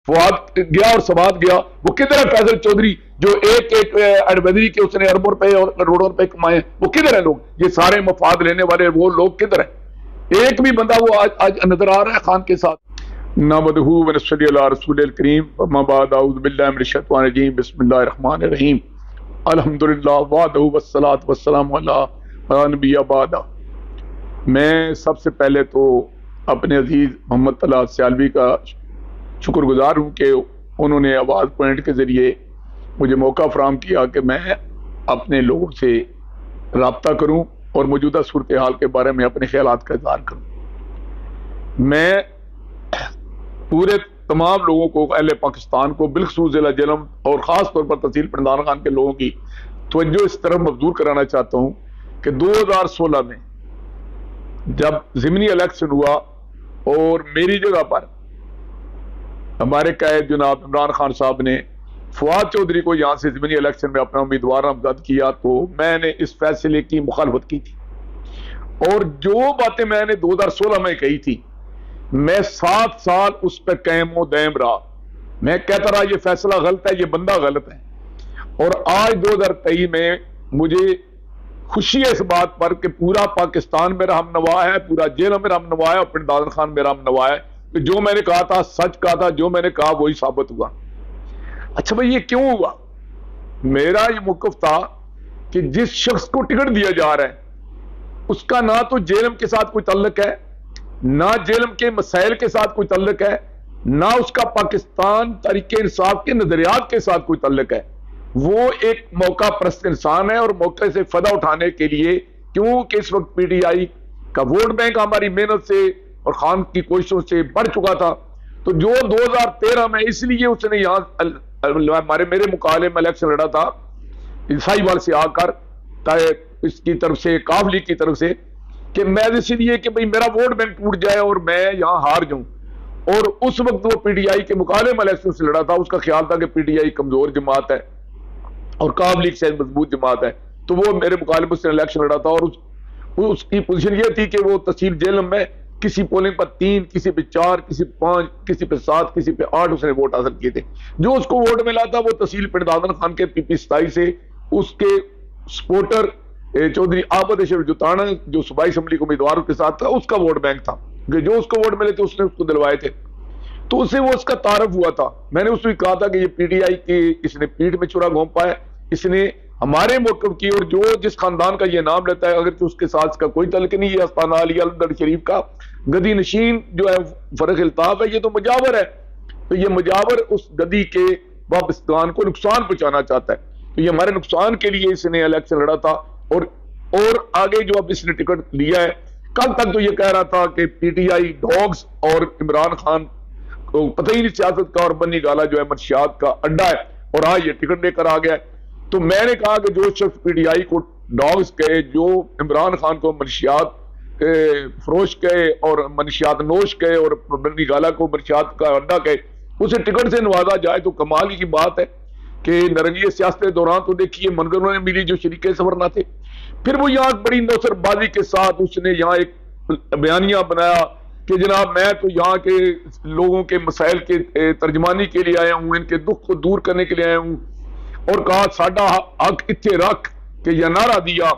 فواد گیا اور سماعت گیا، وہ کدھر ہے فیصل چودھری جو ایک ایک ایڈوائزری کے اس نے اربوں روپے اور کروڑوں روپے کمائے، وہ کدھر ہیں لوگ؟ یہ سارے مفاد لینے والے وہ لوگ کدھر ہیں؟ ایک بھی بندہ وہ آج نظر آ رہا ہے خان کے ساتھ؟ نحمدہ و نصلی علی رسول الکریم، اما بعد، اعوذ باللہ من الشیطان الرجیم، بسم اللہ الرحمن الرحیم، الحمدللہ وحدہ والصلاۃ والسلام علی نبی بعد۔ میں سب سے پہلے تو اپنے عزیز محمد طلعت سیالوی کا شکر گزار ہوں کہ انہوں نے آواز پوائنٹ کے ذریعے مجھے موقع فراہم کیا کہ میں اپنے لوگوں سے رابطہ کروں اور موجودہ صورتحال کے بارے میں اپنے خیالات کا اظہار کروں۔ میں پورے تمام لوگوں کو، اہل پاکستان کو، بالخصوص ضلع جہلم اور خاص طور پر تحصیل پنڈان خان کے لوگوں کی توجہ اس طرف مبذول کرانا چاہتا ہوں کہ 2016 میں جب ضمنی الیکشن ہوا اور میری جگہ پر ہمارے قائد جناب عمران خان صاحب نے فواد چودھری کو یہاں سے ضمنی الیکشن میں اپنا امیدوار نامزد کیا، تو میں نے اس فیصلے کی مخالفت کی تھی، اور جو باتیں میں نے 2016 میں کہی تھی میں 7 سال اس پہ قائم و دائم رہا۔ میں کہتا رہا یہ فیصلہ غلط ہے، یہ بندہ غلط ہے، اور آج 2023 میں مجھے خوشی ہے اس بات پر کہ پورا پاکستان میرا ہم نوا ہے، پورا جہلم میرا ہم نوا ہے، اور پنڈان خان میرا ہم نوا ہے، کہ جو میں نے کہا تھا سچ کہا تھا، جو میں نے کہا وہی ثابت ہوا۔ اچھا بھائی یہ کیوں ہوا؟ میرا یہ موقف تھا کہ جس شخص کو ٹکٹ دیا جا رہا ہے اس کا نہ تو جہلم کے ساتھ کوئی تعلق ہے، نہ جہلم کے مسائل کے ساتھ کوئی تعلق ہے، نہ اس کا پاکستان تحریک انصاف کے نظریات کے ساتھ کوئی تعلق ہے۔ وہ ایک موقع پرست انسان ہے، اور موقع سے فائدہ اٹھانے کے لیے، کیونکہ اس وقت پی ٹی آئی کا ووٹ بینک ہماری محنت سے اور خان کی کوششوں سے بڑھ چکا تھا، تو جو 2013 میں اس لیے اس نے یہاں میرے مقابلے میں الیکشن لڑا تھا عیسائی وال سے آ کر، اس کی طرف سے کاف لیگ کی طرف سے، کہ میں اس لیے کہ بھئی میرا ووٹ بینک ٹوٹ جائے اور میں یہاں ہار جاؤں۔ اور اس وقت وہ پی ٹی آئی کے مقابلے میں الیکشن سے لڑا تھا، اس کا خیال تھا کہ پی ٹی آئی کمزور جماعت ہے اور کاف لیگ سے مضبوط جماعت ہے، تو وہ میرے مقابلے میں اس نے الیکشن لڑا تھا، اور اس کی پوزیشن یہ تھی کہ وہ تحصیل جہلم میں کسی پولنگ پر 3، کسی پہ 4، کسی پہ 5، کسی پہ 7، کسی پہ 8 اس نے ووٹ حاصل کیے تھے۔ جو اس کو ووٹ ملا تھا وہ تحصیل پنڈان خان کے پی پی 27 سے اس کے سپورٹر چودھری آبد اشرف جوتانا جو صوبائی اسمبلی کو امیدوار کے ساتھ تھا، اس کا ووٹ بینک تھا، کہ جو اس کو ووٹ ملے تھے اس نے اس کو دلوائے تھے، تو اس سے وہ اس کا تعارف ہوا تھا۔ میں نے اس کو کہا تھا کہ یہ پی ٹی آئی کی اس نے پیٹ میں چھرا گھونپا ہے، اس نے ہمارے موقف کی، اور جو جس خاندان کا یہ نام لیتا ہے اگرچہ اس کے ساتھ کا کوئی تعلق نہیں، یہ استانہ علی الگڑھ شریف کا گدی نشین جو ہے فرق الطاف ہے، یہ تو مجاور ہے، تو یہ مجاور اس گدی کے وابستگان کو نقصان پہنچانا چاہتا ہے، تو یہ ہمارے نقصان کے لیے اس نے الیکشن لڑا تھا۔ اور آگے جو اب اس نے ٹکٹ لیا ہے، کل تک تو یہ کہہ رہا تھا کہ پی ٹی آئی ڈاگز اور عمران خان کو پتہ ہی نہیں سیاست کا، اور بنی گالا جو ہے منشیات کا اڈا ہے، اور آج یہ ٹکٹ لے کر آ گیا ہے۔ تو میں نے کہا کہ جو شخص پی ٹی آئی کو ڈاگز کہے، جو عمران خان کو منشیات فروش کہے اور منشیات نوش کہے، اور بنی گالا کو منشیات کا اڈا کہے، اسے ٹکٹ سے نوازا جائے تو کمال کی بات ہے کہ نرنگی سیاست کے دوران تو دیکھیے منظروں نے ملی جو شریک سفر نہ تھے، پھر وہ یہاں بڑی نوسر بازی کے ساتھ اس نے یہاں ایک بیانیہ بنایا کہ جناب میں تو یہاں کے لوگوں کے مسائل کے ترجمانی کے لیے آیا ہوں، ان کے دکھ کو دور کرنے کے لیے آیا ہوں، اور کہا ساڈا حق اتھے رکھ، کہ یہ نعرہ دیا،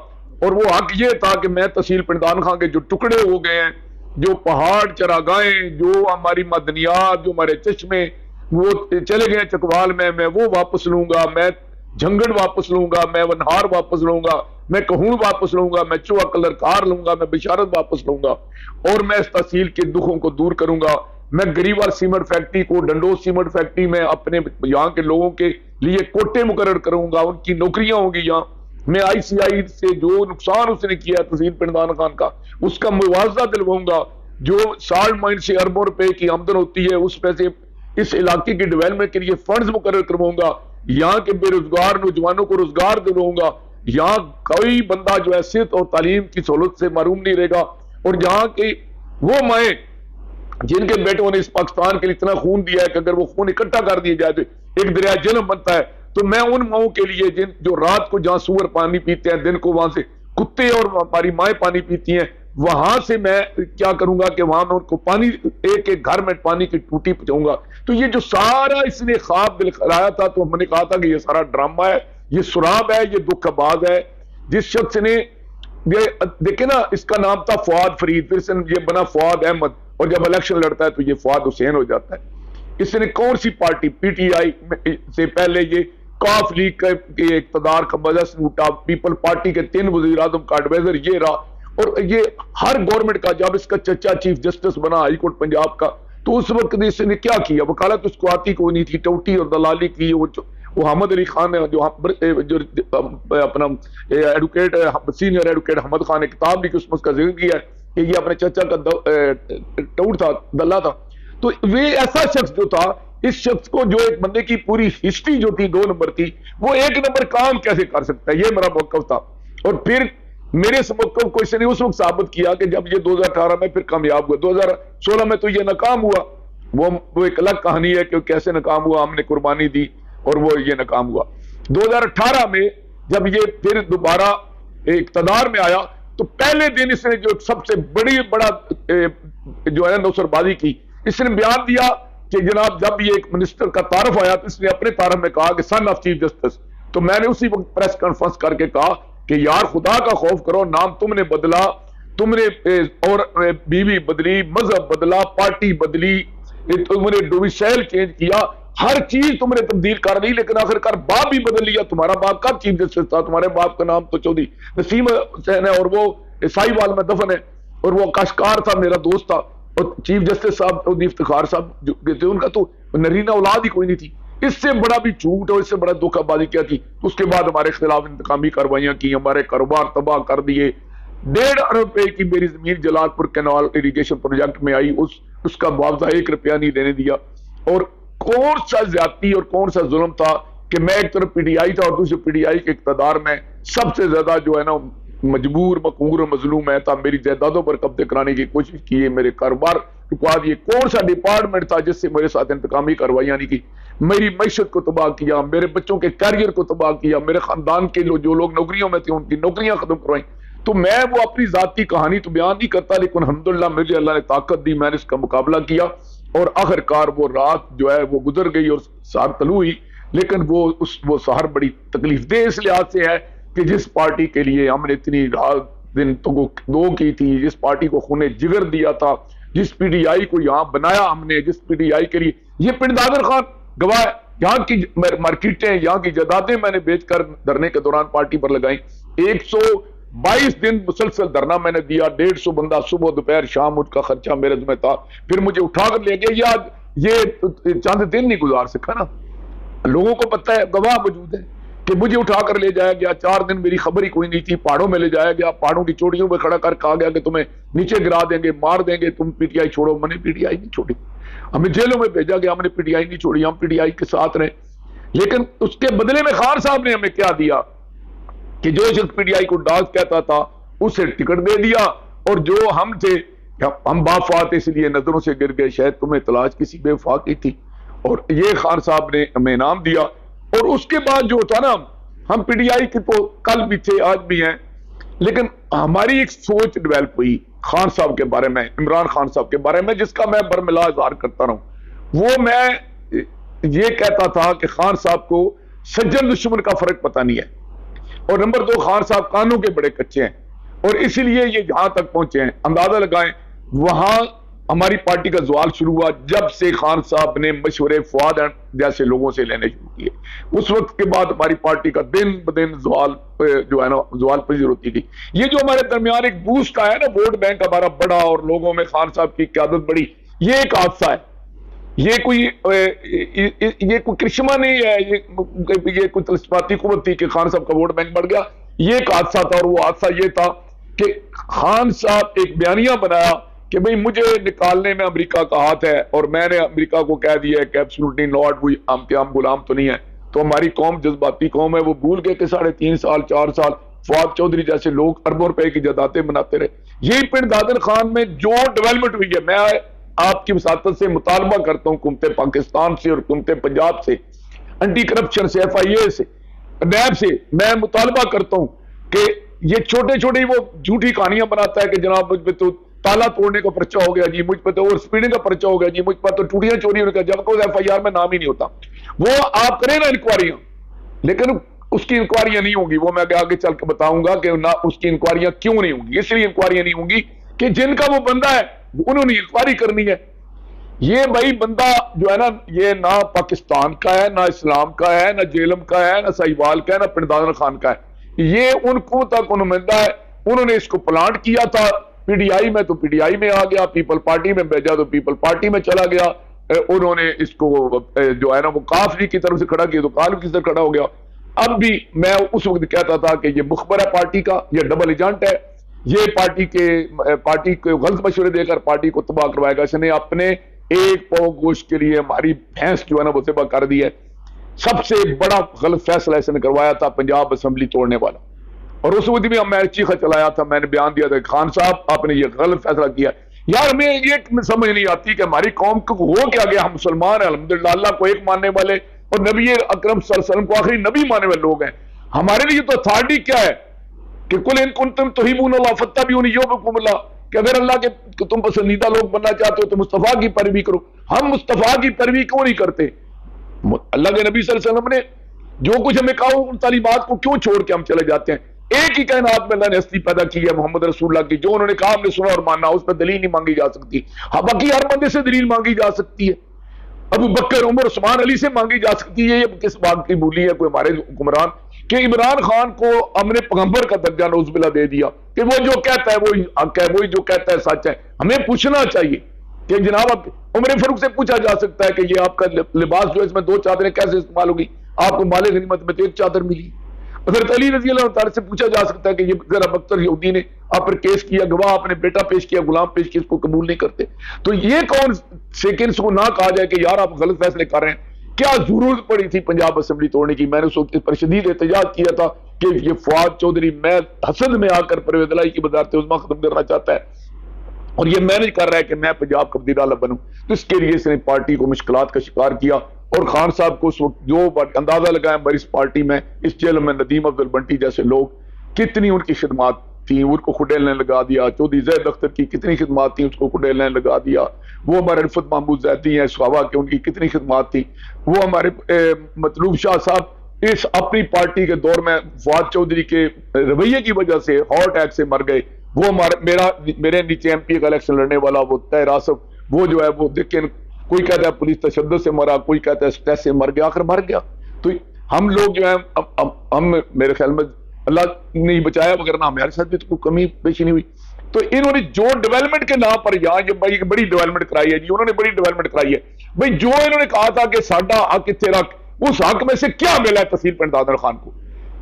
اور وہ حق یہ تھا کہ میں تحصیل پنڈان خان کے جو ٹکڑے ہو گئے ہیں، جو پہاڑ چراگاہیں، جو ہماری معدنیات، جو ہمارے چشمے وہ چلے گئے چکوال میں وہ واپس لوں گا، میں جھنگڑ واپس لوں گا، میں ونہار واپس لوں گا، میں کہون واپس لوں گا، میں چوہا کلر کار لوں گا، میں بشارت واپس لوں گا، اور میں اس تحصیل کے دکھوں کو دور کروں گا۔ میں گریوال سیمنٹ فیکٹری کو، ڈنڈوز سیمنٹ فیکٹری میں اپنے یہاں کے لوگوں کے لیے کوٹے مقرر کروں گا، ان کی نوکریاں ہوں گی یہاں۔ میں آئی سی آئی سے جو نقصان اس نے کیا تحصیل پنڈان خان کا، اس کا موازنہ دلواؤں گا۔ جو سالٹ مائن سے اربوں روپے کی آمدن ہوتی ہے، اس میں سے اس علاقے کی ڈیولپمنٹ کے لیے فنڈز مقرر کرواؤں گا، یہاں کے بے روزگار نوجوانوں کو روزگار دلواؤں گا، یہاں کوئی بندہ جو ہے صحت اور تعلیم کی سہولت سے محروم نہیں رہے گا، اور جہاں کی وہ مائیں جن کے بیٹوں نے اس پاکستان کے لیے اتنا خون دیا ہے کہ اگر وہ خون اکٹھا کر دیا جائے تو ایک دریا جہلم بنتا ہے، تو میں ان ماؤں کے لیے جو رات کو جہاں سور پانی پیتے ہیں، دن کو وہاں سے کتے اور ہماری مائیں پانی پیتی ہیں، وہاں سے میں کیا کروں گا کہ وہاں میں ان کو پانی، ایک ایک گھر میں پانی کی ٹوٹی پہنچاؤں گا. تو یہ جو سارا اس نے خواب دکھلایا تھا، تو ہم نے کہا تھا کہ یہ سارا ڈرامہ ہے، یہ سراب ہے، یہ دکھ آباد ہے. جس شخص نے دیکھیں نا، اس کا نام تھا فؤاد فرید، پھر سے یہ بنا فؤاد احمد، اور جب الیکشن لڑتا ہے تو یہ فؤاد حسین ہو جاتا ہے. اس نے کون سی پارٹی، پی ٹی آئی سے پہلے یہ کاف لیگ کے اقتدار کا بزنس لوٹا، پیپل پارٹی کے 3 وزیر اعظم کا ایڈوائزر یہ رہا، اور یہ ہر گورنمنٹ کا، جب اس کا چچا چیف جسٹس بنا ہائی کورٹ پنجاب کا، تو اس وقت اس نے کیا کیا؟ وکالت اس کو آتی کوئی نہیں تھی، ٹوٹی اور دلالی کی. وہ حامد علی خان نے جو اپنا ایڈوکیٹ سینئر ایڈوکیٹ حمد خان نے کتاب لکھی، اس میں اس کا ذکر کیا ہے کہ یہ اپنے چچا کا ٹوٹ تھا، دلہ تھا. تو وہ ایسا شخص جو تھا، اس شخص کو جو ایک بندے کی پوری ہسٹری جو تھی 2 نمبر تھی، وہ 1 نمبر کام کیسے کر سکتا ہے؟ یہ میرا موقف تھا. اور پھر میرے اس موقف کو اس نے اس وقت ثابت کیا کہ جب یہ 2018 میں پھر کامیاب ہوا. 2016 میں تو یہ ناکام ہوا، وہ ایک الگ کہانی ہے کہ کیسے ناکام ہوا، ہم نے قربانی دی اور وہ یہ ناکام ہوا. 2018 میں جب یہ پھر دوبارہ اقتدار میں آیا، تو پہلے دن اس نے جو سب سے بڑا جو ہے نوسر بازی کی، اس نے بیان دیا کہ جناب جب یہ ایک منسٹر کا تعارف آیا تو اس نے اپنے تعارف میں کہا کہ سن آف چیف جسٹس. تو میں نے اسی وقت پریس کانفرنس کر کے کہا کہ یار خدا کا خوف کرو، نام تم نے بدلا، تم نے اور بیوی بدلی، مذہب بدلا، پارٹی بدلی، تم نے ڈومیسائل چینج کیا، ہر چیز تم نے تبدیل کر لی، لیکن آخرکار باپ بھی بدل لیا. تمہارا باپ کب چیف جسٹس تھا؟ تمہارے باپ کا نام تو چودھری نسیم حسین ہے، اور وہ عیسائی وال میں دفن ہے، اور وہ کاشکار تھا، میرا دوست تھا. اور چیف جسٹس صاحب چودھری افتخار صاحب جو تھے، ان کا تو نرینہ اولاد ہی کوئی نہیں تھی. اس سے بڑا بھی جھوٹ اور اس سے بڑا دھوکہ بازی کیا تھی. اس کے بعد ہمارے خلاف انتقامی کارروائیاں کی، ہمارے کاروبار تباہ کر دیے. 1.5 ارب روپے کی میری زمین جلال پور کینال اریگیشن پروجیکٹ میں آئی، اس کا معاوضہ 1 روپیہ نہیں دینے دیا. اور کون سا زیادتی اور کون سا ظلم تھا کہ میں ایک طرف پی ٹی آئی تھا اور دوسری پی ٹی آئی کے اقتدار میں سب سے زیادہ جو ہے نا مجبور، مقہور اور مظلوم ہے تھا. میری جائیدادوں پر قبضے کرانے کی کوشش کی ہے، میرے کاروبار رکوا دیے. کون سا ڈپارٹمنٹ تھا جس سے میرے ساتھ انتقامی کارروائیاں نہیں کی؟ میری معیشت کو تباہ کیا، میرے بچوں کے کیریئر کو تباہ کیا، میرے خاندان کے جو لوگ نوکریوں میں تھے ان کی نوکریاں ختم کروائیں. تو میں وہ اپنی ذاتی کہانی تو بیان نہیں کرتا، لیکن الحمدللہ مجھے اللہ نے طاقت دی، میں نے اس کا مقابلہ کیا، اور آخرکار وہ رات جو ہے وہ گزر گئی اور سحر طلوع ہوئی. لیکن وہ سحر بڑی تکلیف دہ اس لحاظ سے ہے کہ جس پارٹی کے لیے ہم نے اتنی رات دن تو دو کی تھی، جس پارٹی کو خون جگر دیا تھا، جس پی ٹی آئی کو یہاں بنایا ہم نے، جس پی ٹی آئی کے لیے یہ پنڈ دادر خان گواہ، یہاں کی مارکیٹیں، یہاں کی جائیدادیں میں نے بیچ کر دھرنے کے دوران پارٹی پر لگائیں. 122 دن مسلسل دھرنا میں نے دیا، 150 بندہ صبح دوپہر شام اس کا خرچہ میرے ذمہ تھا. پھر مجھے اٹھا کر لے گیا. یہ چند دن نہیں گزار سکا نا، لوگوں کو پتہ ہے، گواہ موجود ہے کہ مجھے اٹھا کر لے جایا گیا. 4 دن میری خبر ہی کوئی نہیں تھی، پہاڑوں میں لے جایا گیا، پہاڑوں کی چوٹیوں پہ کھڑا کر کہا گیا کہ تمہیں نیچے گرا دیں گے، مار دیں گے، تم پی ٹی آئی چھوڑو. میں نے پی ٹی آئی نہیں چھوڑی، ہمیں جیلوں میں بھیجا گیا، ہم نے پی ٹی آئی نہیں چھوڑی، ہم پی ٹی آئی کے ساتھ رہے. لیکن اس کے بدلے میں خان صاحب نے ہمیں کیا دیا کہ جو شخص پی ٹی آئی کو ڈاک کہتا تھا اسے ٹکٹ دے دیا، اور جو ہم تھے ہم بافات اس لیے نظروں سے گر گئے، شاید تمہیں تلاش کسی بے وفا کی تھی. اور یہ خان صاحب نے ہمیں انعام دیا. اور اس کے بعد جو تھا نا، ہم پی ٹی آئی کے تو کل بھی تھے، آج بھی ہیں، لیکن ہماری ایک سوچ ڈیولپ ہوئی خان صاحب کے بارے میں، عمران خان صاحب کے بارے میں، جس کا میں برملا اظہار کرتا رہا ہوں. وہ میں یہ کہتا تھا کہ خان صاحب کو سجن دشمن کا فرق پتہ نہیں ہے، اور نمبر 2 خان صاحب کانوں کے بڑے کچے ہیں، اور اسی لیے یہ جہاں تک پہنچے ہیں. اندازہ لگائیں وہاں ہماری پارٹی کا زوال شروع ہوا جب سے خان صاحب نے مشورے فؤاد جیسے لوگوں سے لینے شروع کیے. اس وقت کے بعد ہماری پارٹی کا دن بدن زوال جو ہے نا زوال پذیر ہوتی تھی. یہ جو ہمارے درمیان ایک بوسٹ آیا نا، ووٹ بینک ہمارا بڑا اور لوگوں میں خان صاحب کی قیادت بڑی، یہ ایک حادثہ ہے. یہ کوئی کرشمہ نہیں ہے، یہ کوئی تلسماتی قوت تھی کہ خان صاحب کا ووٹ بینک بڑھ گیا. یہ ایک حادثہ تھا، اور وہ حادثہ یہ تھا کہ خان صاحب ایک بیانیہ بنایا کہ بھئی مجھے نکالنے میں امریکہ کا ہاتھ ہے، اور میں نے امریکہ کو کہہ دیا ہے کہ ایبسولوٹلی ناٹ، کوئی ہم کے ہم غلام تو نہیں ہے. تو ہماری قوم جذباتی قوم ہے، وہ بھول گئے کہ 3.5 سال 4 سال فؤاد چودھری جیسے لوگ اربوں روپے کی جائیدادیں بناتے رہے. یہی پنڈ دادر خان میں جو ڈیولپمنٹ ہوئی ہے، میں آپ کی وساطت سے مطالبہ کرتا ہوں حکومت پاکستان سے اور حکومت پنجاب سے، اینٹی کرپشن سے، ایف آئی اے سے، نیب سے، میں مطالبہ کرتا ہوں کہ یہ چھوٹے چھوٹے وہ جھوٹی کہانیاں بناتا ہے کہ جناب مجھ پہ تو تالا توڑنے کا پرچہ ہو گیا جی، مجھ پہ تو اوور اسپیڈنگ کا پرچہ ہو گیا جی، مجھ پہ تو ٹوٹیاں چوری ہونے کا، جب کوئی ایف آئی آر میں نام ہی نہیں ہوتا. وہ آپ کریں نا انکوائریاں، لیکن اس کی انکوائریاں نہیں ہوں گی. وہ میں آگے چل کے بتاؤں گا کہ نہ اس کی انکوائریاں کیوں نہیں ہوں گی. اس لیے انکوائریاں نہیں ہوں گی کہ جن کا وہ بندہ ہے انہوں نے انکوائری کرنی ہے. یہ بھائی بندہ جو ہے نا، یہ نہ پاکستان کا ہے، نہ اسلام کا ہے، نہ جیلم کا ہے، نہ سہیوال کا ہے، نہ پردان خان کا ہے. یہ ان کو تک نمائندہ ہے. انہوں نے اس کو پلانٹ کیا تھا پی ڈی آئی میں، تو پی ڈی آئی میں آ گیا، پیپل پارٹی میں بھیجا تو پیپل پارٹی میں چلا گیا. انہوں نے اس کو جو ہے نا وہ کاف جی کی طرف سے کھڑا کیا تو کالف کی طرف کھڑا ہو گیا. اب بھی میں اس وقت کہتا تھا کہ یہ مخبر ہے پارٹی کا، یہ ڈبل ایجنٹ ہے، یہ پارٹی کے غلط مشورے دے کر پارٹی کو تباہ کروائے گا. اس نے اپنے ایک پاؤ گوشت کے لیے ہماری بھینس جو ہے نا وہ ذبح کر دی ہے. سب سے بڑا غلط فیصلہ اس نے کروایا تھا پنجاب اسمبلی توڑنے والا، اور اس وقت بھی میں چیخا چلایا تھا، میں نے بیان دیا تھا کہ خان صاحب آپ نے یہ غلط فیصلہ کیا. یار ہمیں یہ سمجھ نہیں آتی کہ ہماری قوم کو ہو کیا گیا. ہم مسلمان ہیں الحمدللہ، اللہ کو ایک ماننے والے اور نبی اکرم صلی اللہ علیہ وسلم کو آخری نبی ماننے والے لوگ ہیں. ہمارے لیے تو اتھارٹی کیا ہے کہ کل ان کنتم تحبون اللہ فاتبعونی یحببکم اللہ، کہ اگر اللہ کے تم پسندیدہ لوگ بننا چاہتے ہو تو مصطفیٰ کی پیروی کرو. ہم مصطفیٰ کی پیروی کیوں نہیں کرتے؟ اللہ کے نبی صلی اللہ علیہ وسلم نے جو کچھ ہمیں کہا ان تعلیمات کو کیوں چھوڑ کے ہم چلے جاتے ہیں؟ ایک ہی کائنات میں اللہ نے ہستی پیدا کی ہے محمد رسول اللہ کی، جو انہوں نے کہا ہم نے سنا اور ماننا، اس پہ دلیل نہیں مانگی جا سکتی. ہاں باقی ہر بندے سے دلیل مانگی جا سکتی ہے، ابو بکر عمر عثمان علی سے مانگی جا سکتی ہے. یہ کس بات کی بولی ہے کوئی ہمارے حکمران کہ عمران خان کو ہم نے پیغمبر کا درجہ نعوذ باللہ دے دیا کہ وہ جو کہتا ہے وہی حق ہے، وہی جو کہتا ہے سچ ہے. ہمیں پوچھنا چاہیے کہ جناب عمر فاروق سے پوچھا جا سکتا ہے کہ یہ آپ کا لباس جو ہے اس میں 2 چادریں کیسے استعمال ہوگی؟ آپ کو مال غنیمت میں تو 1 چادر ملی. حضرت علی رضی اللہ تعالیٰ سے پوچھا جا سکتا ہے کہ یہ ذرا بختر یہودی نے آپ پر کیس کیا، گواہ آپ نے بیٹا پیش کیا، غلام پیش کیا، اس کو قبول نہیں کرتے. تو یہ کون سیکنڈز کو نہ کہا جائے کہ یار آپ غلط فیصلے کر رہے ہیں؟ کیا ضرورت پڑی تھی پنجاب اسمبلی توڑنے کی؟ میں نے اس وقت پر شدید احتجاج کیا تھا کہ یہ فواد چودھری میں حسد میں آ کر پرویز الہی کی وزارت عظمیٰ ختم کرنا چاہتا ہے اور یہ مینج کر رہا ہے کہ میں پنجاب کا وزیر اعلیٰ بنوں. تو اس کے لیے اس نے پارٹی کو مشکلات کا شکار کیا. اور خان صاحب کو اس وقت جو اندازہ لگایا ہماری اس پارٹی میں، اس جیل میں ندیم عبد البنٹی جیسے لوگ، کتنی ان کی خدمات تھیں، ان کو کھڈیلنے لگا دیا. چودھری زید اختر کی کتنی خدمات تھیں، اس کو کھڈیلنے لگا دیا. وہ ہمارے رفت محمود زیدی ہیں سہاوا کے، ان کی کتنی خدمات تھیں. وہ ہمارے مطلوب شاہ صاحب اس اپنی پارٹی کے دور میں فواد چودھری کے رویے کی وجہ سے ہارٹ اٹیک سے مر گئے. وہ میرے نیچے ایم پی کا الیکشن لڑنے والا وہ طاہر آصف، وہ جو ہے وہ دیکھیں، کوئی کہتا ہے پولیس تشدد سے مرا، کوئی کہتا ہے سٹریس سے مر گیا، آخر مر گیا. تو ہم لوگ جو ہیں ہم میرے خیال میں اللہ نے بچایا، مگر نہ ہمارے ساتھ بھی تو کوئی کمی پیشی نہیں ہوئی. تو انہوں نے جو ڈیولپمنٹ کے نام پر یہاں یہ بڑی ڈیولپمنٹ کرائی ہے جی، انہوں نے بڑی ڈیولپمنٹ کرائی ہے. بھائی جو انہوں نے کہا تھا کہ ساڈا حق اتنے رکھ، اس حق میں سے کیا ملا ہے تحصیل پنڈ دادر خان کو؟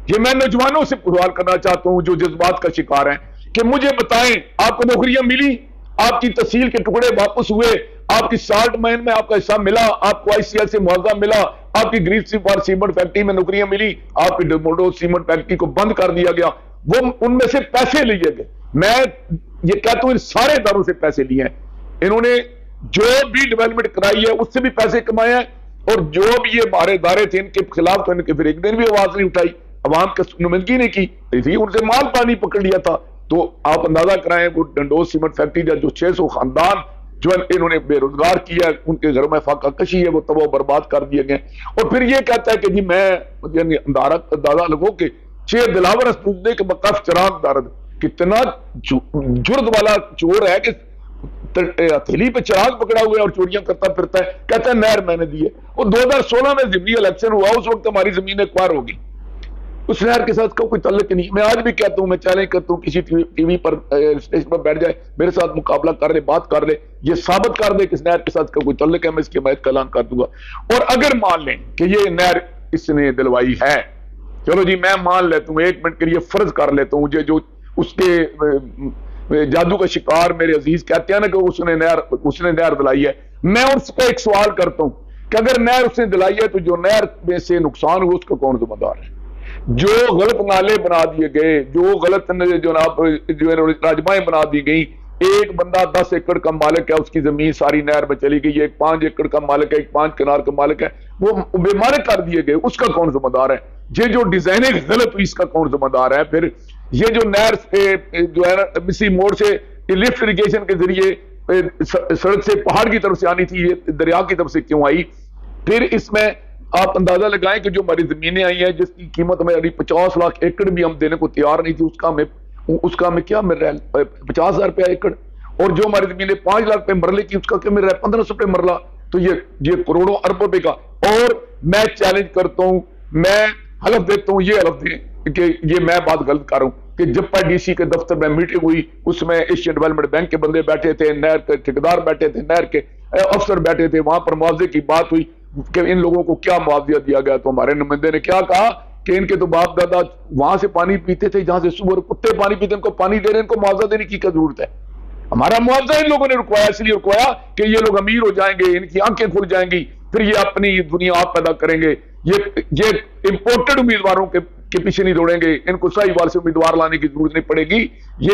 یہ میں نوجوانوں سے سوال کرنا چاہتا ہوں جو جذبات کا شکار ہیں کہ مجھے بتائیں آپ کو نوکریاں ملی، آپ کی تحصیل کے ٹکڑے واپس ہوئے، آپ کی سالٹ مائن میں آپ کا حصہ ملا، آپ کو آئی سی ایل سے معاوضہ ملا، آپ کی گریس فار سیمنٹ فیکٹری میں نوکریاں ملی، آپ کی ڈوموڈو سیمنٹ فیکٹری کو بند کر دیا گیا، وہ ان میں سے پیسے لیے گئے. میں یہ کہتا ہوں ان سارے اداروں سے پیسے لیے ہیں. انہوں نے جو بھی ڈیولپمنٹ کرائی ہے اس سے بھی پیسے کمائے ہیں، اور جو بھی یہ ہمارے ادارے تھے ان کے خلاف تو ان کے پھر ایک دن بھی آواز نہیں اٹھائی، عوام کی نمائندگی نہیں کی، ان سے مال پانی پکڑ لیا تھا. تو آپ اندازہ کرائیں وہ ڈنڈوز سیمنٹ فیکٹری جو 600 خاندان جو انہوں نے بے روزگار کیا، ان کے گھروں میں فاقہ کشی ہے، وہ تباہ و برباد کر دیے گئے. اور پھر یہ کہتا ہے کہ جی میں یعنی اندازہ لگو کہ 6 دلاور اسدے کے بقف چراغ دارد، کتنا جرد والا چور ہے کہ ہتھیلی پہ چراغ پکڑا ہوا ہے اور چوریاں کرتا پھرتا ہے. کہتا ہے نہر میں نے دی ہے. اور 2016 میں ضمنی الیکشن ہوا، اس وقت ہماری زمین ایکوائر ہوگی، اس نہر کے ساتھ کوئی تعلق نہیں. میں آج بھی کہتا ہوں، میں چیلنج کرتا ہوں کسی ٹی وی پر اسٹیج پر بیٹھ جائے، میرے ساتھ مقابلہ کر لے، بات کر لے، یہ ثابت کر دے کہ اس نہر کے ساتھ کوئی تعلق ہے، میں اس کی حمایت کا اعلان کر دوں گا. اور اگر مان لیں کہ یہ نہر اس نے دلوائی ہے، چلو جی میں مان لیتا ہوں، 1 منٹ کے لیے فرض کر لیتا ہوں، جو اس کے جادو کا شکار میرے عزیز کہتے ہیں نا کہ اس نے نہر دلائی ہے. میں اس کو ایک سوال کرتا ہوں کہ اگر نہر اس نے دلائی ہے تو جو نہر میں سے نقصان ہوا اس کا کون ذمہ دار ہے؟ جو غلط نالے بنا دیے گئے، جو غلط جناب جو راجمائیں بنا دی گئی، ایک بندہ 10 ایکڑ کا مالک ہے، اس کی زمین ساری نہر میں چلی گئی، ایک 5 ایکڑ کا مالک ہے، ایک 5 کنار کا مالک ہے، وہ بے مالک کر دیے گئے، اس کا کون ذمہ دار ہے؟ یہ جو ڈیزائننگ غلط ہوئی اس کا کون ذمہ دار ہے؟ پھر یہ جو نہر جو ہے نا مسی موڑ سے لفٹ اریگیشن کے ذریعے سڑک سے پہاڑ کی طرف سے آنی تھی، یہ دریا کی طرف سے کیوں آئی؟ پھر اس میں آپ اندازہ لگائیں کہ جو ہماری زمینیں آئی ہیں جس کی قیمت ہماری 50 لاکھ ایکڑ بھی ہم دینے کو تیار نہیں تھی، اس کا ہمیں کیا مل رہا ہے 50,000 روپیہ ایکڑ، اور جو ہماری زمینیں 5 لاکھ پہ مرلے کی اس کا کیا مل رہا ہے 1500 روپے مرلہ. تو یہ کروڑوں اربوں روپے کا. اور میں چیلنج کرتا ہوں، میں حلف دیتا ہوں، یہ حلف دیں کہ یہ میں بات غلط کر رہا ہوں کہ جب ڈی سی کے دفتر میں میٹنگ ہوئی، اس میں ایشین ڈیولپمنٹ بینک کے بندے بیٹھے تھے، نہر کے ٹھیکیدار بیٹھے تھے، نہر کے افسر بیٹھے تھے، وہاں پر معاوضے کی بات ہوئی کہ ان لوگوں کو کیا معاوضہ دیا گیا. تو ہمارے نمائندے نے کیا کہا کہ ان کے تو باپ دادا وہاں سے پانی پیتے تھے جہاں سے سور کتے پانی پیتے، ان کو پانی دے رہے ہیں، ان کو معاوضہ دینے کی کیا ضرورت ہے؟ ہمارا معاوضہ ان لوگوں نے رکوایا، اس لیے رکوایا کہ یہ لوگ امیر ہو جائیں گے، ان کی آنکھیں کھل جائیں گی، پھر یہ اپنی دنیا آپ پیدا کریں گے، یہ امپورٹڈ امیدواروں کے پیچھے نہیں دوڑیں گے، ان کو صحیح وال سے امیدوار لانے کی ضرورت نہیں پڑے گی، یہ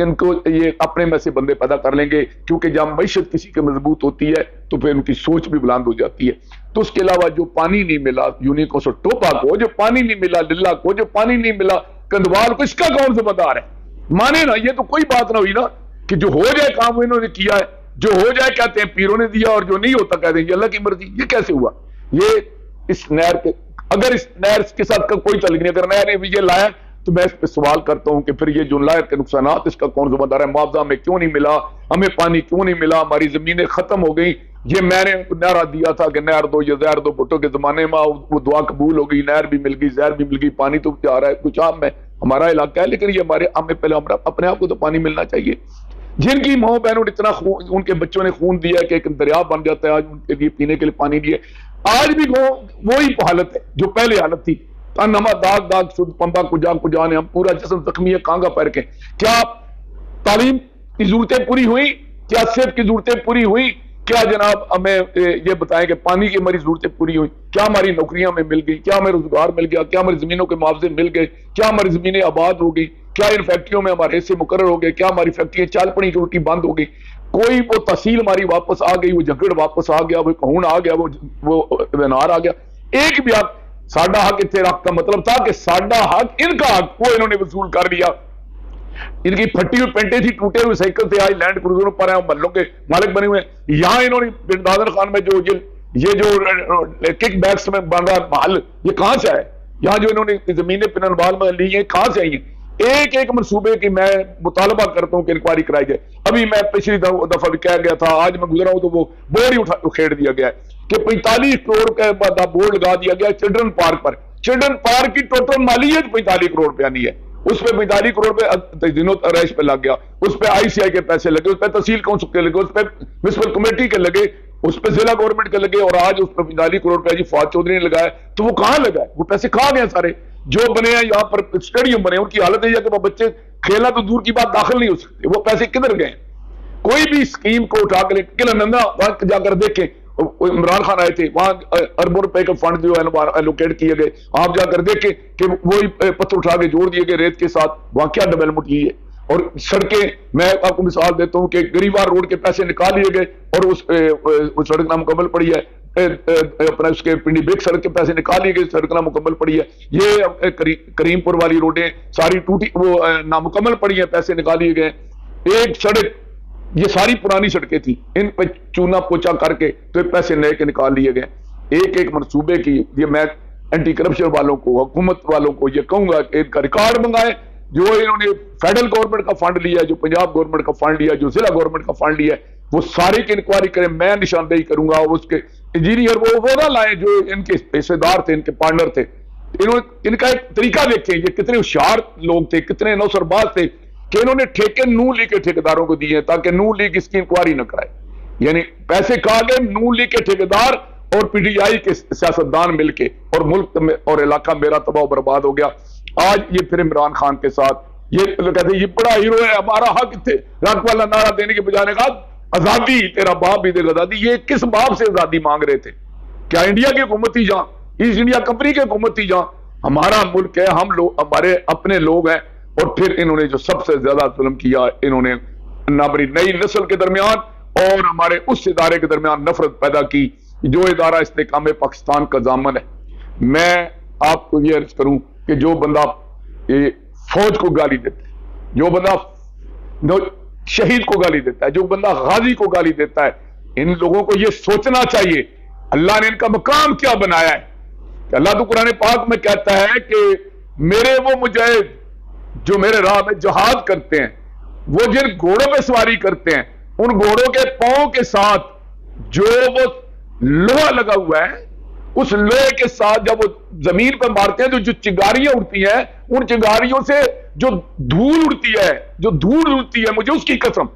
ان کو یہ اپنے میں سے بندے پیدا کر لیں گے، کیونکہ جب معیشت کسی کی مضبوط ہوتی ہے تو پھر ان کی سوچ بھی بلند ہو جاتی ہے. تو اس کے علاوہ جو پانی نہیں ملا یونیکو سے ٹوپا کو، جو پانی نہیں ملا للہ کو، جو پانی نہیں ملا کندوال کو، اس کا کون ذمہ دار ہے؟ مانے نا، یہ تو کوئی بات نہ ہوئی نا کہ جو ہو جائے کام انہوں نے کیا ہے، جو ہو جائے کہتے ہیں پیروں نے دیا، اور جو نہیں ہوتا کہتے ہیں یہ اللہ کی مرضی. یہ کیسے ہوا؟ یہ اس نہر کے اگر اس نہر کے ساتھ کوئی تعلق نہیں، اگر نہر نے بھی یہ لایا تو میں اس پہ سوال کرتا ہوں کہ پھر یہ جو نہر کے نقصانات اس کا کون ذمہ دار ہے؟ معاوضہ ہمیں کیوں نہیں ملا؟ ہمیں پانی کیوں نہیں ملا؟ ہماری زمینیں ختم ہو گئی. یہ میں نے نعرہ دیا تھا کہ نہر دو، یہ زہر دو، بھٹو کے زمانے میں وہ دعا قبول ہو گئی، نہر بھی مل گئی، زہر بھی مل گئی، پانی تو جا رہا ہے کچھ عام میں ہمارا علاقہ ہے، لیکن یہ ہمیں پہلے اپنے آپ کو تو پانی ملنا چاہیے. جن کی ماں بہنوں نے اتنا خون، ان کے بچوں نے خون دیا کہ ایک دریا بن جاتا ہے، آج ان کے لیے پینے کے لیے پانی نہیں ہے. آج بھی وہی حالت ہے جو پہلے حالت تھی. تنہا داغ داغ شد پمبا کجا نے، ہم پورا جسم زخمی ہے، کانگا پیر کے. کیا تعلیم کی ضرورتیں پوری ہوئی؟ کیا صحت کی ضرورتیں پوری ہوئی؟ کیا جناب ہمیں یہ بتائیں کہ پانی کی ہماری ضرورتیں پوری ہوئی؟ کیا ہماری نوکریاں میں مل گئی؟ کیا ہمیں روزگار مل گیا؟ کیا ہماری زمینوں کے معاوضے مل گئے؟ کیا ہماری زمینیں آباد ہو گئی؟ کیا ان فیکٹریوں میں ہمارے حصے مقرر ہو گئے؟ کیا ہماری فیکٹریاں چال پڑی کی الٹی بند ہو گئی؟ کوئی وہ تحصیل ہماری واپس آ گئی، وہ جھگڑ واپس آ گیا، وہ کہون آ گیا، وہ ونار آ گیا؟ ایک بھی حق ساڈا حق اتنے رکھ کا مطلب تھا کہ ساڈا حق ان کا حق وہ انہوں نے وصول کر لیا. ان کی پھٹی ہوئی پینٹیں تھی، ٹوٹے ہوئے سائیکل تھے، آج لینڈ کروزروں پر ہیں، محلوں کے مالک بنے ہوئے ہیں. یہاں انہوں نے بن دادر خان میں یہ جو کک بیکس میں بن رہا محل، یہ کہاں سے آئے؟ یہاں جو انہوں نے زمینیں پننوال میں لی ہیں کہاں سے آئی ہیں؟ ایک ایک منصوبے کی میں مطالبہ کرتا ہوں کہ انکوائری کرائی جائے. ابھی میں پچھلی دفعہ بھی کہہ گیا تھا، آج میں گزرا ہوں تو وہ بورڈ ہی اکھیڑ دیا گیا ہے کہ 45 کروڑ کا بورڈ لگا دیا گیا چلڈرن پارک پر. چلڈرن پارک کی ٹوٹل مالیت 45 کروڑ روپیہ نہیں ہے، اس پہ 45 کروڑ روپے دنوں رائش پہ لگ گیا، اس پہ آئی سی آئی کے پیسے لگے، اس پہ تحصیل کونسل کے لگے، اس پہ میونسپل کمیٹی کے لگے، اس پہ ضلع گورنمنٹ کے لگے، اور آج اس پہ 45 کروڑ روپے جی فواد چودھری نے لگایا. تو وہ کہاں لگا ہے؟ وہ پیسے کہاں گئے سارے؟ جو بنے ہیں یہاں پر اسٹیڈیم بنے، ان کی حالت ہے کہ وہ بچے کھیلنا تو دور کی بات داخل نہیں ہو سکتے. وہ پیسے کدھر گئے؟ کوئی بھی اسکیم کو اٹھا کر قلعہ وہاں جا کر دیکھیں، عمران خان آئے تھے، وہاں اربوں روپے کے فنڈ جو ایلوکیٹ کیے گئے، آپ جا کر دیکھیں کہ وہی پتھر اٹھا کے جوڑ دیے گئے ریت کے ساتھ، وہاں کیا ڈیولپمنٹ کی ہے. اور سڑکیں، میں آپ کو مثال دیتا ہوں کہ گریوار روڈ کے پیسے نکال لیے گئے اور اس سڑک نامکمل پڑی ہے، اپنا اس کے پنڈی بیک سڑک کے پیسے نکال لیے گئے، سڑک نامکمل پڑی ہے. یہ کریم پور والی روڈیں ساری ٹوٹی، وہ نامکمل پڑی ہیں، پیسے نکال لیے گئے. ایک سڑک، یہ ساری پرانی سڑکیں تھیں، ان پہ چونا پوچا کر کے تو پیسے نئے کے نکال لیے گئے. ایک ایک منصوبے کی، یہ میں اینٹی کرپشن والوں کو، حکومت والوں کو یہ کہوں گا کہ ان کا ریکارڈ منگائیں. جو انہوں نے فیڈرل گورنمنٹ کا فنڈ لیا، جو پنجاب گورنمنٹ کا فنڈ لیا، جو ضلع گورنمنٹ کا فنڈ لیا، وہ سارے کی انکوائری کریں. میں نشاندہی کروں گا اس کے انجینئر وہ نہ لائیں جو ان کے پیشے دار تھے، ان کے پارٹنر تھے. ان کا ایک طریقہ دیکھیں، یہ کتنے ہوشیار لوگ تھے، کتنے نوسرباز تھے کہ انہوں نے ٹھیکے نون لیگ کے ٹھیکیداروں کو دیے تاکہ نون لیگ اس کی انکوائری نہ کرائے. یعنی پیسے کھا گئے نون لیگ کے ٹھیکیدار اور پی ٹی آئی کے سیاستدان مل کے، اور ملک میں اور علاقہ میرا تباہ و برباد ہو گیا. آج یہ پھر عمران خان کے ساتھ یہ کہتے ہیں یہ بڑا ہیرو ہے، ہمارا حق تھے، رنگ والا نعرہ دینے کے بجانے کا آزادی، تیرا باپ بھی دے گا آزادی. یہ کس باپ سے آزادی مانگ رہے تھے؟ کیا انڈیا کی حکومت تھی جہاں، ایسٹ انڈیا کمپنی کی حکومت تھی جہاں؟ ہمارا ملک ہے، ہم لوگ ہمارے اپنے لوگ ہیں. اور پھر انہوں نے جو سب سے زیادہ ظلم کیا، انہوں نے ہماری نئی نسل کے درمیان اور ہمارے اس ادارے کے درمیان نفرت پیدا کی جو ادارہ استحکام پاکستان کا ضامن ہے. میں آپ کو یہ عرض کروں کہ جو بندہ فوج کو گالی دیتا ہے، جو بندہ شہید کو گالی دیتا ہے، جو بندہ غازی کو گالی دیتا ہے، ان لوگوں کو یہ سوچنا چاہیے اللہ نے ان کا مقام کیا بنایا ہے. کہ اللہ تو قرآن پاک میں کہتا ہے کہ میرے وہ مجاہد جو میرے راہ میں جہاد کرتے ہیں، وہ جن گھوڑوں پہ سواری کرتے ہیں، ان گھوڑوں کے پاؤں کے ساتھ جو وہ لوہا لگا ہوا ہے، اس لوہے کے ساتھ جب وہ زمین پہ مارتے ہیں تو جو چنگاریاں اڑتی ہیں، ان چنگاریوں سے جو دھول اڑتی ہے مجھے اس کی قسم.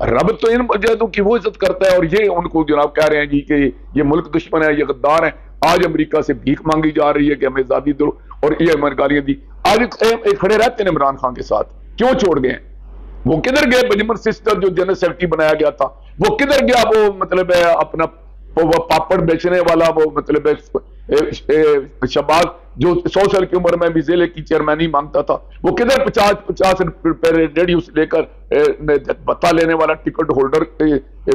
رب تو ان مجاہدوں کی وہ عزت کرتا ہے، اور یہ ان کو جناب کہہ رہے ہیں جی کہ یہ ملک دشمن ہے، یہ غدار ہیں. آج امریکہ سے بھیک مانگی جا رہی ہے کہ ہمیں آزادی دو، اور یہ ہمیں گالیاں دی. آج کھڑے رہتے ہیں عمران خان کے ساتھ، کیوں چھوڑ گئے ہیں؟ وہ کدھر گئے؟ بنجمن سسٹر جو جنرل سیکرٹری بنایا گیا تھا، وہ کدھر گیا؟ وہ مطلب ہے اپنا وہ پاپڑ بیچنے والا، وہ مطلب شہباز جو 100 سال کی عمر میں بھی ضلع کی چیئرمینی مانگتا تھا، وہ کدھر 50 روپے ریڈیو سے لے کر بتا لینے والا ٹکٹ ہولڈر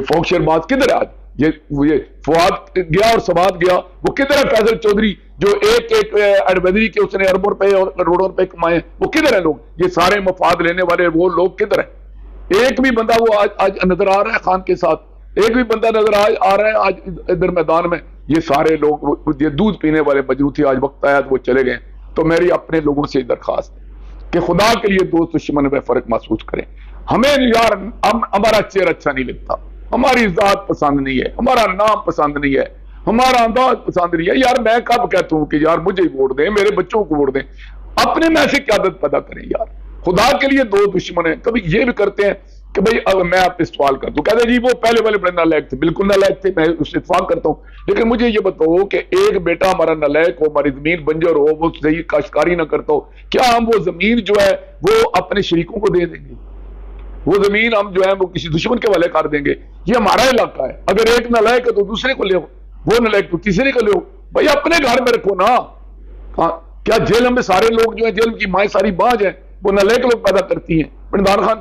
فوق شہباز کدھر ہے آج؟ یہ فواد گیا اور سواد گیا، وہ کدھر ہے؟ فیصل چودھری جو ایک ایڈویزری کے اس نے اربوں روپے اور کروڑوں روپے کمائے، وہ کدھر ہیں لوگ؟ یہ سارے مفاد لینے والے وہ لوگ کدھر ہیں؟ ایک بھی بندہ وہ آج نظر آ رہا ہے خان کے ساتھ؟ ایک بھی بندہ نظر آ رہا ہے آج ادھر میدان میں؟ یہ سارے لوگ یہ دودھ پینے والے مجروح تھے، آج وقت آیا تو وہ چلے گئے. تو میری اپنے لوگوں سے درخواست ہے کہ خدا کے لیے دوست دشمن میں فرق محسوس کریں. ہمیں یار ہمارا چہرہ اچھا نہیں لگتا، ہماری ذات پسند نہیں ہے، ہمارا نام پسند نہیں ہے، ہمارا انداز پسند نہیں ہے. یار میں کب کہتا ہوں کہ یار مجھے ووٹ دیں، میرے بچوں کو ووٹ دیں؟ اپنے میں سے کیا عادت پیدا کریں یار. خدا کے لیے دو دشمن ہیں. کبھی یہ بھی کرتے ہیں کہ بھئی اگر میں آپ سے سوال کرتا ہوں، کہتے ہیں جی وہ پہلے والے بڑے نالائق تھے. بالکل نالائق تھے، میں اس سے اتفاق کرتا ہوں، لیکن مجھے یہ بتاؤ کہ ایک بیٹا ہمارا نالائق ہو، ہماری زمین بنجر ہو، وہ صحیح کاشتکاری نہ کرتا ہو، کیا ہم وہ زمین جو ہے وہ اپنے شریکوں کو دے دیں گے؟ وہ زمین ہم جو ہے وہ کسی دشمن کے والے کر دیں گے؟ یہ ہمارا علاقہ ہے. اگر ایک نالائق ہے تو دوسرے کو لے ہو، وہ نالائق تو تیسرے کو لے ہو. بھائی اپنے گھر میں رکھو نا. کیا جیل میں سارے لوگ جو ہیں، جیل کی مائیں ساری باج ہیں، وہ نالائق لوگ پیدا کرتی ہیں؟ عمران خان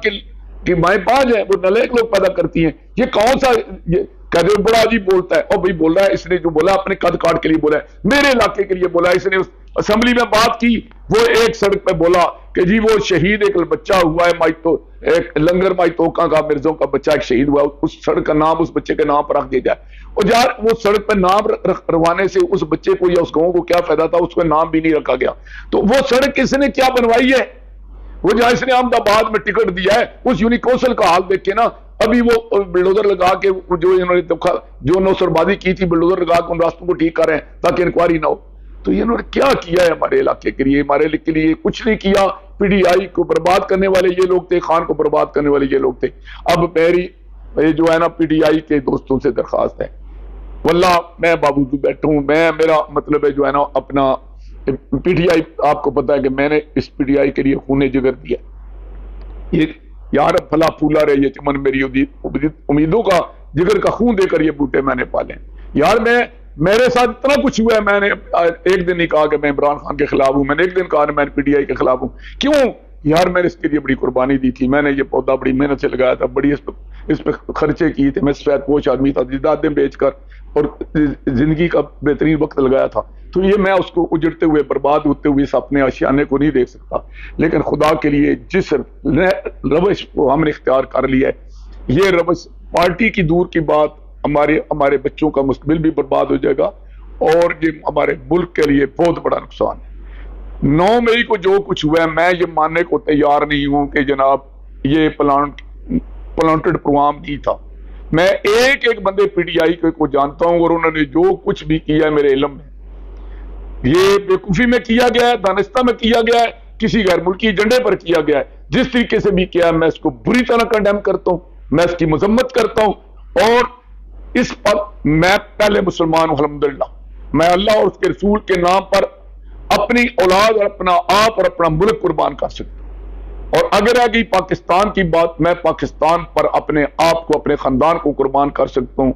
کی مائیں باج ہیں، وہ نالائق لوگ پیدا کرتی ہیں. یہ کون سا کہتے بڑا عجیب بولتا ہے؟ اور بھائی بول رہا ہے، اس نے جو بولا اپنے قد کاٹ کے لیے بولا ہے، میرے علاقے کے لیے بولا ہے. اس نے اسمبلی میں بات کی، وہ ایک سڑک پہ بولا کہ جی وہ شہید ایک بچہ ہوا ہے، ایک لنگر مائی توکا کا مرزوں کا بچہ ایک شہید ہوا، اس سڑک کا نام اس بچے کے نام پر رکھ دیا جائے. اور یار وہ سڑک پہ نام رکھوانے سے اس بچے کو یا اس گاؤں کو کیا فائدہ تھا؟ اس کو نام بھی نہیں رکھا گیا. تو وہ سڑک کس نے کیا بنوائی ہے؟ وہ جہاں اس نے احمد آباد میں ٹکٹ دیا ہے، اس یونیکوسل کا حال دیکھ کے نا، ابھی وہ بلڈوزر لگا کے جو انہوں نے جو نوسربازی کی تھی، بلڈوزر لگا کے ان راستوں کو ٹھیک کر رہے ہیں تاکہ انکوائری نہ ہو. تو انہوں نے کیا کیا ہے ہمارے علاقے کے لیے؟ ہمارے کے لیے کچھ نہیں کیا. پی ڈی آئی کو برباد کرنے والے یہ لوگ تھے، خان کو برباد کرنے والے یہ لوگ تھے. اب میری جو ہے نا پی ڈی آئی کے دوستوں سے درخواست ہے، واللہ میں باوجود بیٹھا ہوں، میرا مطلب ہے جو ہے نا اپنا پی ڈی آئی، آپ کو پتا ہے کہ میں نے اس پی ڈی آئی کے لیے خون جگر دیا. یہ یار پھلا پھولا رہے، یہ چمن میری امیدوں کا جگر کا خون دے کر یہ بوٹے میں نے پالے. یار میرے ساتھ اتنا کچھ ہوا ہے، میں نے ایک دن نہیں کہا کہ میں عمران خان کے خلاف ہوں، میں نے ایک دن کہا میں پی ڈی آئی کے خلاف ہوں. کیوں؟ یار میں نے اس کے لیے بڑی قربانی دی تھی، میں نے یہ پودا بڑی محنت سے لگایا تھا، بڑی اس پہ خرچے کیے تھے. میں سفید پوش آدمی تھا، جائیدادیں بیچ کر اور زندگی کا بہترین وقت لگایا تھا. تو یہ میں اس کو اجڑتے ہوئے، برباد ہوتے ہوئے اس اپنے آشیانے کو نہیں دیکھ سکتا. لیکن خدا کے لیے جس روش کو ہم نے اختیار کر لیا ہے، یہ روش پارٹی کی دور کی بات، ہمارے بچوں کا مستقبل بھی برباد ہو جائے گا، اور یہ ہمارے ملک کے لیے بہت بڑا نقصان ہے. 9 مئی کو جو کچھ ہوا ہے، میں یہ ماننے کو تیار نہیں ہوں کہ جناب یہ پلانٹڈ پروگرام نہیں تھا. میں ایک بندے پی ڈی آئی کو جانتا ہوں، اور انہوں نے جو کچھ بھی کیا ہے میرے علم میں، یہ بیوقوفی میں کیا گیا ہے، دانستہ میں کیا گیا ہے، کسی غیر ملکی ایجنڈے پر کیا گیا ہے. جس طریقے سے بھی کیا ہے، میں اس کو بری طرح کنڈیم کرتا ہوں، میں اس کی مذمت کرتا ہوں. اور اس پر میں پہلے مسلمان ہوں الحمدللہ. میں اللہ اور اس کے رسول کے نام پر اپنی اولاد اور اپنا آپ اور اپنا ملک قربان کر سکتا ہوں. اور اگر آگئی پاکستان کی بات، میں پاکستان پر اپنے آپ کو، اپنے خاندان کو قربان کر سکتا ہوں.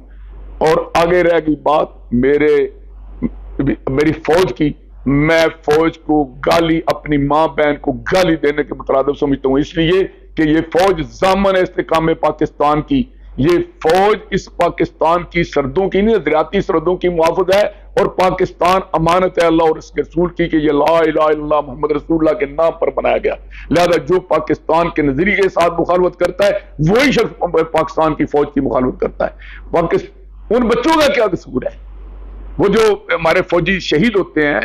اور آگے رہ گئی بات میری فوج کی، میں فوج کو گالی، اپنی ماں بہن کو گالی دینے کے مترادف سمجھتا ہوں، اس لیے کہ یہ فوج ضامن استحکام پاکستان کی یہ فوج اس پاکستان کی سرحدوں کی نہیں، دریاتی سرحدوں کی محافظ ہے، اور پاکستان امانت ہے اللہ اور اس کے رسول کی کہ یہ لا الہ الا اللہ محمد رسول اللہ کے نام پر بنایا گیا. لہذا جو پاکستان کے نظریے کے ساتھ مخالفت کرتا ہے وہی شخص پاکستان کی فوج کی مخالفت کرتا ہے. ان بچوں کا کیا قصور ہے؟ وہ جو ہمارے فوجی شہید ہوتے ہیں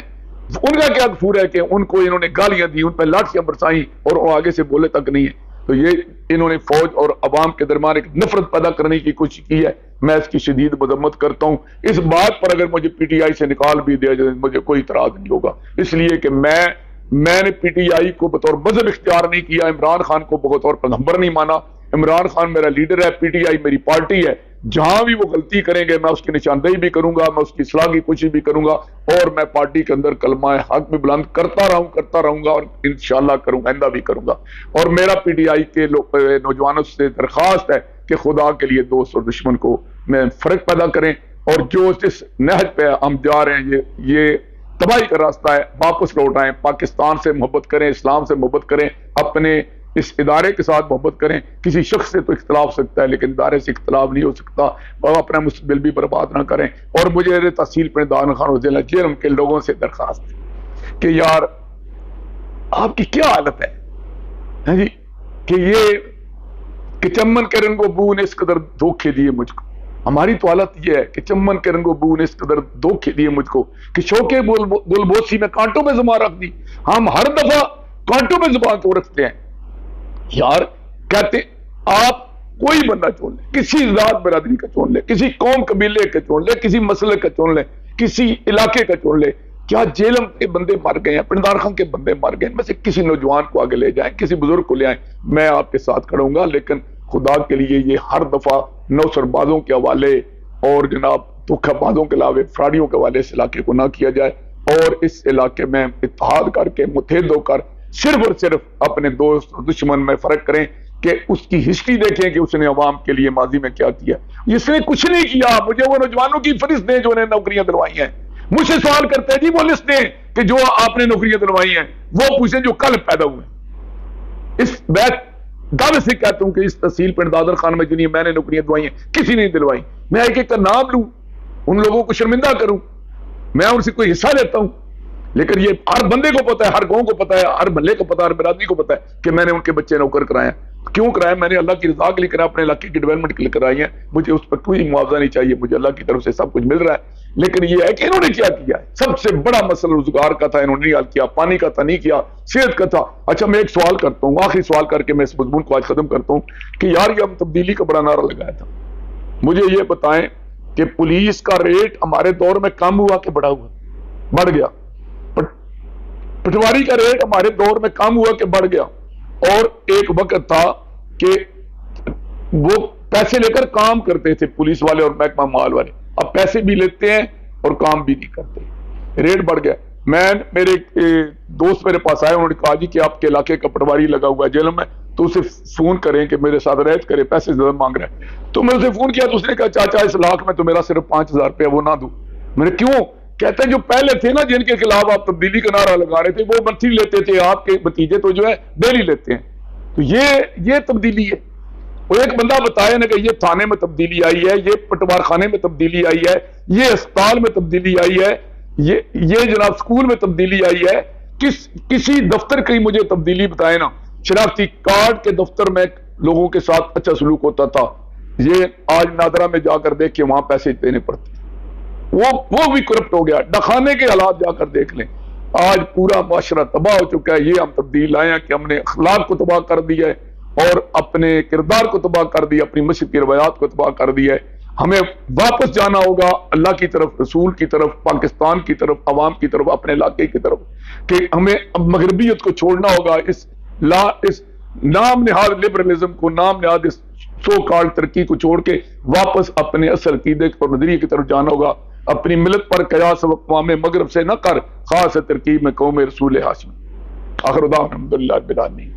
ان کا کیا قصور ہے کہ ان کو انہوں نے گالیاں دی، ان پہ لاٹھیاں برسائیں اور وہ آگے سے بولے تک نہیں ہے؟ تو یہ انہوں نے فوج اور عوام کے درمیان ایک نفرت پیدا کرنے کی کوشش کی ہے. میں اس کی شدید مذمت کرتا ہوں. اس بات پر اگر مجھے پی ٹی آئی سے نکال بھی دیا جائے مجھے کوئی اعتراض نہیں ہوگا، اس لیے کہ میں نے پی ٹی آئی کو بطور مذہب اختیار نہیں کیا، عمران خان کو بطور پیغمبر نہیں مانا. عمران خان میرا لیڈر ہے، پی ٹی آئی میری پارٹی ہے. جہاں بھی وہ غلطی کریں گے میں اس کی نشاندہی بھی کروں گا، میں اس کی اصلاح کی کوشش بھی کروں گا، اور میں پارٹی کے اندر کلمہ حق بھی بلند کرتا رہوں گا اور انشاءاللہ کروں گا، آئندہ بھی کروں گا. اور میرا پی ٹی آئی کے نوجوانوں سے درخواست ہے کہ خدا کے لیے دوست اور دشمن کو میں فرق پیدا کریں، اور جو جس نہج پہ ہم جا رہے ہیں یہ تباہی کا راستہ ہے، واپس لوٹ آئیں، پاکستان سے محبت کریں، اسلام سے محبت کریں، اپنے اس ادارے کے ساتھ محبت کریں. کسی شخص سے تو اختلاف ہو سکتا ہے لیکن ادارے سے اختلاف نہیں ہو سکتا، اور اپنا مستقبل بھی برباد نہ کریں. اور مجھے تحصیل پنڈ دان خان اور ضلع جرم کے لوگوں سے درخواست ہے کہ یار آپ کی کیا حالت ہے جی کہ یہ کہ چمن کے رنگ و بو نے اس قدر دھوکے دیے مجھ کو. ہماری تو حالت یہ ہے کہ چمن کے رنگ و بو نے اس قدر دھوکے دیے مجھ کو کہ شوکے گل بوسی میں کانٹوں میں زبان رکھ دی. ہم ہر دفعہ کانٹوں میں زبان کو رکھتے ہیں. یار کہتے آپ کوئی بندہ چون لے، کسی ذات برادری کا چون لے، کسی قوم قبیلے کا چون لے، کسی مسئلے کا چون لے، کسی علاقے کا چون لے، کیا جیلم کے بندے مر گئے ہیں، پنڈار خان کے بندے مر گئے ہیں، میں سے کسی نوجوان کو آگے لے جائیں، کسی بزرگ کو لے آئیں، میں آپ کے ساتھ کھڑا ہوں گا. لیکن خدا کے لیے یہ ہر دفعہ نوسر بازوں کے حوالے اور جناب دھوکہ بازوں کے علاوہ فراڈیوں کے حوالے اس علاقے کو نہ کیا جائے، اور اس علاقے میں اتحاد کر کے متحد ہو کر صرف اور صرف اپنے دوست اور دشمن میں فرق کریں کہ اس کی ہسٹری دیکھیں کہ اس نے عوام کے لیے ماضی میں کیا کیا. اس نے کچھ نہیں کیا. مجھے وہ نوجوانوں کی فہرست دیں جو انہیں نوکریاں دلوائی ہیں. مجھ سے سوال کرتے ہیں جی وہ لسٹ دیں کہ جو آپ نے نوکریاں دلوائی ہیں، وہ پوچھیں جو کل پیدا ہوئے. اس بیت دعوے سے کہتا ہوں کہ اس تحصیل پنڈ دادر خان میں جنہیں میں نے نوکریاں دلوائی ہیں کسی نے نہیں دلوائی. میں ایک ایک کا نام لوں، ان لوگوں کو شرمندہ کروں، میں ان سے کوئی حصہ لیتا ہوں. لیکن یہ ہر بندے کو پتا ہے، ہر گاؤں کو پتا ہے، ہر محلے کو پتا ہے، ہر برادری کو پتا ہے کہ میں نے ان کے بچے نوکر کرائے ہیں. کیوں کرائے؟ میں نے اللہ کی رضا کے لیے کرا، اپنے علاقے کی ڈیولپمنٹ کے لیے کرائی ہیں. مجھے اس پر کوئی معاوضہ نہیں چاہیے، مجھے اللہ کی طرف سے سب کچھ مل رہا ہے. لیکن یہ ہے کہ انہوں نے کیا کیا ہے. سب سے بڑا مسئلہ روزگار کا تھا، انہوں نے نہیں حل کیا. پانی کا تھا، نہیں کیا. صحت کا تھا. اچھا میں ایک سوال کرتا ہوں، آخری سوال کر کے میں اس مضمون کو آج ختم کرتا ہوں کہ یار یہ ہم تبدیلی کا بڑا نعرہ لگایا تھا. مجھے یہ بتائیں کہ پولیس کا ریٹ ہمارے دور میں کم ہوا کہ بڑا ہوا؟ بڑھ گیا. پٹواری کا ریٹ ہمارے دور میں کم ہوا کہ بڑھ گیا. اور ایک وقت تھا کہ وہ پیسے لے کر کام کرتے تھے پولیس والے اور محکمہ مال والے. اب پیسے بھی لیتے ہیں اور کام بھی نہیں کرتے. ریٹ بڑھ گیا. میرے دوست میرے پاس آئے، انہوں نے کہا جی کہ آپ کے علاقے کا پٹواری لگا ہوا ہے جیل میں، تو اسے فون کریں کہ میرے ساتھ رعایت کرے، پیسے زیادہ مانگ رہا ہے. تو میں اسے فون کیا تو اس نے کہا چاچا اس لاکھ میں تو میرا صرف 5,000 روپیہ وہ نہ دوں. میں نے کیوں؟ کہتے ہیں جو پہلے تھے نا جن کے خلاف آپ تبدیلی کا نعرہ لگا رہے تھے وہ منتری لیتے تھے، آپ کے بھتیجے تو جو ہے ڈیلی لیتے ہیں. تو یہ تبدیلی ہے. وہ ایک بندہ بتایا نا کہ یہ تھانے میں تبدیلی آئی ہے، یہ پٹوار خانے میں تبدیلی آئی ہے، یہ اسپتال میں تبدیلی آئی ہے، یہ جناب سکول میں تبدیلی آئی ہے. کسی دفتر کی مجھے تبدیلی بتائے نا. شناختی کارڈ کے دفتر میں لوگوں کے ساتھ اچھا سلوک ہوتا تھا، یہ آج نادرا میں جا کر دیکھ کے وہاں پیسے دینے پڑتے، وہ بھی کرپٹ ہو گیا. ڈاکخانے کے حالات جا کر دیکھ لیں، آج پورا معاشرہ تباہ ہو چکا ہے. یہ ہم تبدیل آئے ہیں کہ ہم نے اخلاق کو تباہ کر دیا ہے اور اپنے کردار کو تباہ کر دیا، اپنی مشرق کی روایات کو تباہ کر دیا ہے. ہمیں واپس جانا ہوگا اللہ کی طرف، رسول کی طرف، پاکستان کی طرف، عوام کی طرف، اپنے علاقے کی طرف، کہ ہمیں اب مغربیت کو چھوڑنا ہوگا. اس نام نہاد لبرلزم کو، نام نہاد اس سو کال ترقی کو چھوڑ کے واپس اپنے اصل عقیدے اور نظریے کی طرف جانا ہوگا. اپنی ملت پر قیاس اقوام مغرب سے نہ کر، خاص ترکیب میں قوم رسول ہاشم. آخر دعوانا الحمدللہ رب العالمین.